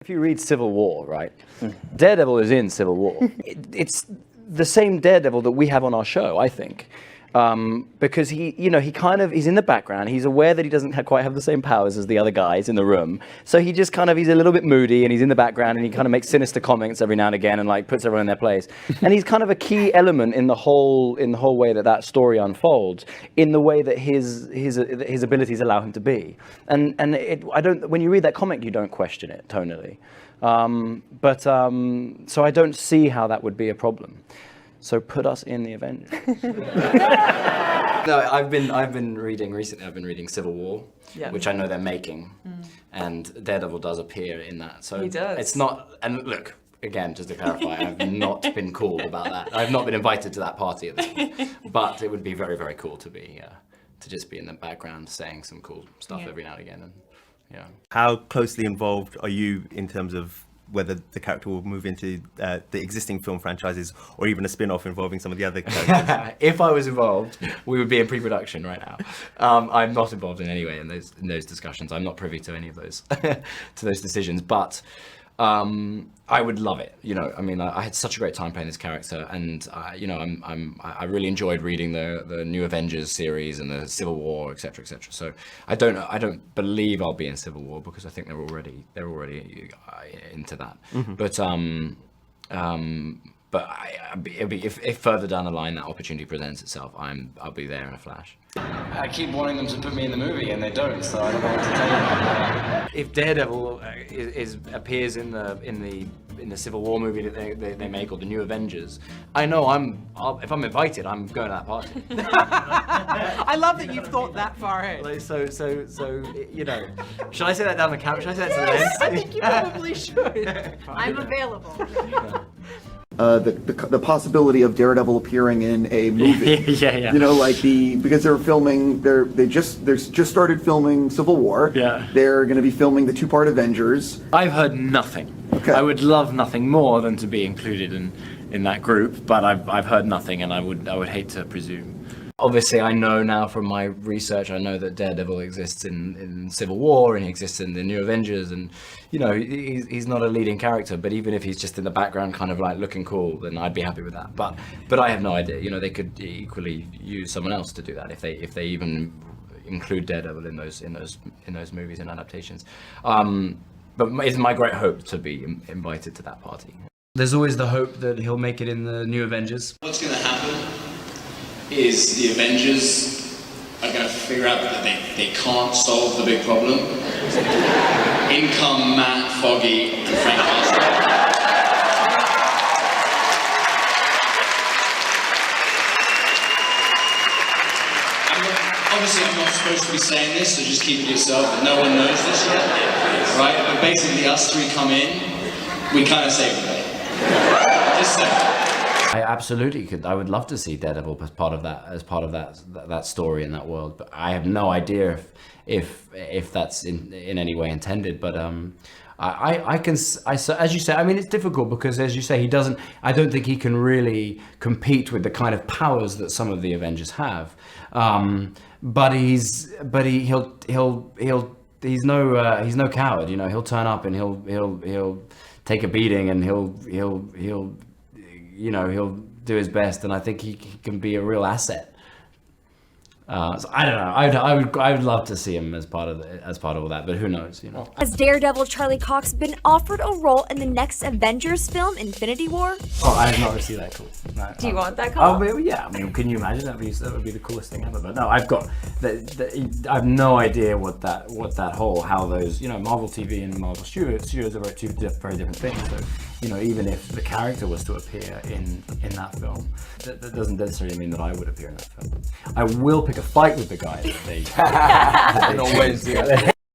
If you read Civil War, right, Daredevil is in Civil War. It's the same Daredevil that we have on our show, I think. Because he's in the background. He's aware that he doesn't quite have the same powers as the other guys in the room. So he just he's a little bit moody, and he's in the background, and he kind of makes sinister comments every now and again, and like puts everyone in their place. And he's kind of a key element in the whole way that story unfolds, in the way that his abilities allow him to be. And when you read that comic, you don't question it tonally. So I don't see how that would be a problem. So put us in the Avengers. No, I've been reading Civil War, which I know they're making, and Daredevil does appear in that. So he does. It's not. And look, again, just to clarify, I've not been called about that. I've not been invited to that party at this point. But it would be very, very cool to be to just be in the background saying some cool stuff every now and again. And how closely involved are you in terms of whether the character will move into the existing film franchises or even a spin-off involving some of the other characters? If I was involved, we would be in pre-production right now. I'm not involved in any way in those discussions. I'm not privy to any of those to those decisions, but I would love it. I had such a great time playing this character, and I really enjoyed reading the new Avengers series and the Civil War, etc., etc. So I don't believe I'll be in Civil War because I think they're already into that. Mm-hmm. But if further down the line that opportunity presents itself, I'll be there in a flash. I keep wanting them to put me in the movie, and they don't, so I don't know what to tell you. If Daredevil appears in the Civil War movie that they make, or the new Avengers, I know if I'm invited, I'm going to that party. I love that you've thought that far ahead. So should I say that down the camera? Should I say that to the lens? I think you probably should. I'm available. The possibility of Daredevil appearing in a movie. Yeah. Because they're filming, they just started filming Civil War. Yeah. They're going to be filming the two-part Avengers. I've heard nothing. Okay. I would love nothing more than to be included in that group, but I've heard nothing, and I would hate to presume. Obviously, I know now from my research, I know that Daredevil exists in Civil War, and he exists in the New Avengers, and he's not a leading character, but even if he's just in the background kind of like looking cool, then I'd be happy with that. But I have no idea. They could equally use someone else to do that if they even include Daredevil in those movies and adaptations. But it's my great hope to be invited to that party. There's always the hope that he'll make it in the New Avengers. What's going to happen is the Avengers are going to figure out that they can't solve the big problem. In come Matt, Foggy, and Frank Castle. Obviously, I'm not supposed to be saying this, so just keep it to yourself, but no one knows this yet, right? But basically, us three come in, we kind of save the day. Just say. I absolutely could. I would love to see Daredevil as part of that story in that world. But I have no idea if that's in any way intended. But as you say, I mean, it's difficult because, as you say, I don't think he can really compete with the kind of powers that some of the Avengers have. But he's no coward. He'll turn up and he'll take a beating, and he'll do his best, and I think he can be a real asset. So I don't know. I would love to see him as part of all that, but who knows? Has Daredevil Charlie Cox been offered a role in the next Avengers film, Infinity War? Oh, I have not received that call. No, Do you want that call? Oh, yeah. I mean, can you imagine? That would be the coolest thing ever. But no, I have no idea how those Marvel TV and Marvel Studios are two very different things. So even if the character was to appear in that film, that doesn't necessarily mean that I would appear in that film. I will pick a fight with the guy that they always do.